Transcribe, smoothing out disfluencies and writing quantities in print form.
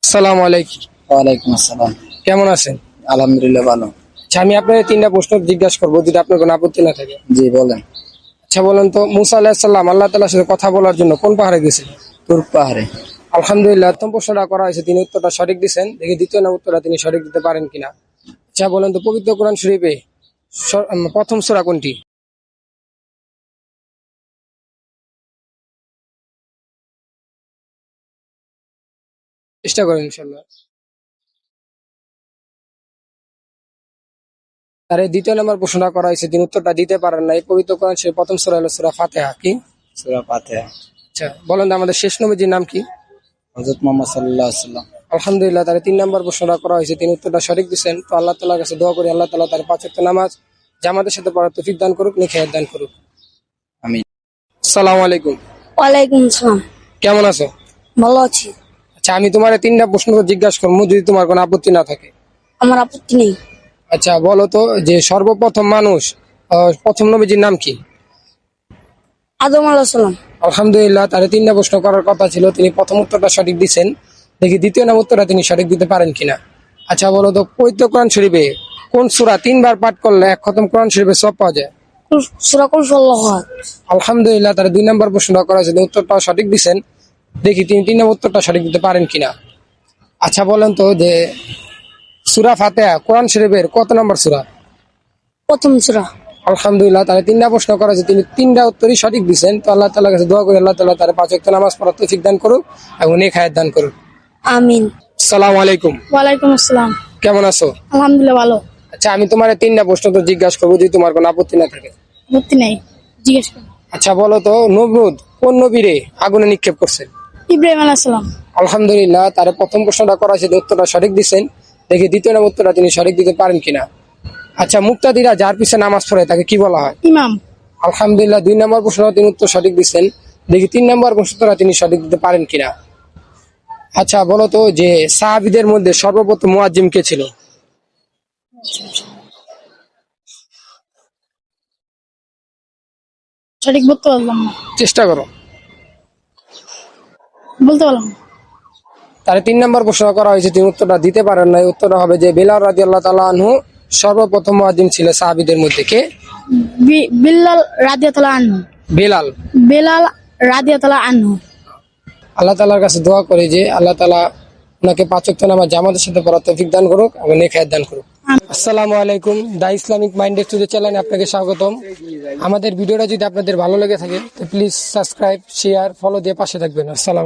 আসসালামু আলাইকুম। ওয়ালাইকুম আসসালাম। কেমন আছেন? আলহামদুলিল্লাহ ভালো। আচ্ছা, আমি আপনাকে তিনটা প্রশ্ন জিজ্ঞাসা করবো, যদি আপনার কোনো আপত্তি না থাকে। জি বলেন। আচ্ছা বলেন তো, মুসা আলাইহিস সালাম আল্লাহ তাআলার সাথে কথা বলার জন্য কোন পাহাড়ে গেছিলেন? তুর পাহাড়ে। আলহামদুলিল্লাহ, প্রথম প্রশ্নটা করা হয়েছে, তিনি উত্তরটা সঠিক দিচ্ছেন। দেখি দ্বিতীয় না উত্তরটা তিনি সঠিক দিতে পারেন কিনা। আচ্ছা বলেন তো, পবিত্র কোরআন শরীফে প্রথম সূরা কোনটি? চেষ্টা করেন ইনশাল্লাহ। আর এই দ্বিতীয় নম্বর প্রশ্নটা করা হয়েছে, তিনি উত্তরটা দিতে পারেন না। এই পবিত্র কোরআন শরীফের প্রথম সূরা হলো সূরা ফাতিহা। কি? সূরা ফাতিহা। আচ্ছা বলেন তো, আমাদের শেষ নবীজির নাম কি? হযরত মুহাম্মদ সাল্লাল্লাহু আলাইহি ওয়াসাল্লাম। আলহামদুলিল্লাহ, তার 3 নম্বর প্রশ্নটা করা হয়েছে, তিনি উত্তরটা সঠিক দিচ্ছেন। তো আল্লাহ তাআলার কাছে দোয়া করি, আল্লাহ তাআলা তার 5 ওয়াক্ত নামাজ জামাতের সাথে পড়ার তৌফিক দান করুক, নেক দান করুক। আমি আসসালামু আলাইকুম। ওয়ালাইকুম আসসালাম। কেমন আছো? ভালো আছি। আচ্ছা, আমি তোমার 3টা প্রশ্ন জিজ্ঞাসা করবো, যদি তোমার কোনো আপত্তি না থাকে। আমার আপত্তি নেই। আচ্ছা বলো তো, যে সর্বপ্রথম মানুষ, প্রথম নবীজির নাম কি? আদম আলাইহিস সালাম। আলহামদুলিল্লাহ, তার 3টা প্রশ্ন করার কথা ছিল, তিনি প্রথম উত্তরটা সঠিক দিচ্ছেন। দেখি দ্বিতীয় নাম উত্তরটা তিনি সঠিক দিতে পারেন কিনা। আচ্ছা বলো তো, পবিত্র কোরআন শরীফে কোন সূরা 3বার পাঠ করলে এক খতম কোরআন শরীফের সওয়াব পাওয়া যায়? সূরা কুল আল্লাহু আহাদ। আলহামদুলিল্লাহ, তার 2 নম্বর প্রশ্নটা করা হয়েছে, উত্তরটাও সঠিক দিচ্ছেন। দেখি তিনি 3 নম্বর উত্তরটা সঠিক দিতে পারেন কিনা। আচ্ছা বলেন তো, যে সূরা ফাতিহা কোরআন শরীফের কত নম্বর সূরা? প্রথম সূরা। আলহামদুলিল্লাহ, তার 3টা প্রশ্ন করা হয়েছে, তিনি 3টা উত্তরই সঠিক দিচ্ছেন। তো আল্লাহ তাআলার কাছে দোয়া করি, আল্লাহ তাআলা তার 5 ওয়াক্ত নামাজ পড়ার তৌফিক দান করুক এবং নেক হায়াত দান করুক। আমিন। আসসালামু আলাইকুম। ওয়ালাইকুম আসসালাম। কেমন আছো? আলহামদুলিল্লাহ ভালো। আচ্ছা, আমি তোমার 3টা প্রশ্ন তো জিজ্ঞাসা করবো, যদি তোমার কোনো আপত্তি না থাকে। আপত্তি নাই, জিজ্ঞেস করুন। আচ্ছা বলো তো, নমরুদ কোন নবীরে আগুনে নিক্ষেপ করছেন? ইব্রাহিম আলাইহিস সালাম। আলহামদুলিল্লাহ, তার প্রথম প্রশ্নটা করা হয়েছে, উত্তরটা সঠিক দিচ্ছেন। দেখি দ্বিতীয় নম্বর উত্তরটা তিনি সঠিক দিতে পারেন কিনা। আচ্ছা, মুক্তাদিরা যার পিছনে নামাজ পড়ে তাকে কি বলা হয়? ইমাম। আলহামদুলিল্লাহ, 2 নম্বর প্রশ্ন তিনি উত্তর সঠিক দিচ্ছেন। দেখি 3 নম্বর প্রশ্নটা তিনি সঠিক দিতে পারেন কিনা। আচ্ছা বলো তো, যে সাহাবীদের মধ্যে সর্বপ্রথম মুয়াজ্জিম কে ছিল? সঠিক বলতে পারলাম না। চেষ্টা করো। বলতে পারলাম না। তার 3 নম্বর প্রশ্ন করা হয়েছে, তিনি উত্তরটা দিতে পারেন না। উত্তরটা হবে যে বেলাল রাদিয়াল্লাহু তাআলা আনহু সর্বপ্রথম মুয়াজ্জিম ছিল সাহাবীদের মধ্যে। কে? বিল্লাল রাদিয়াল্লাহু আনহু। বেলাল। বেলাল রাদিয়াল্লাহু আনহু। আল্লাহ তাআলার কাছে দোয়া করি যে আল্লাহ তাআলা ওনাকে 5 ওয়াক্ত নামাজ জামাতের সাথে পড়ার তৌফিক দান করুক এবং নেক হায়াত দান করুক। আসসালামু আলাইকুম। দা ইসলামিক মাইন্ডেড টু দ্য চ্যানেলে আপনাকে স্বাগতম। আমাদের ভিডিওটা যদি আপনাদের ভালো লেগে থাকে তো প্লিজ সাবস্ক্রাইব, শেয়ার, ফলো দিয়ে পাশে থাকবেন। আসসালাম।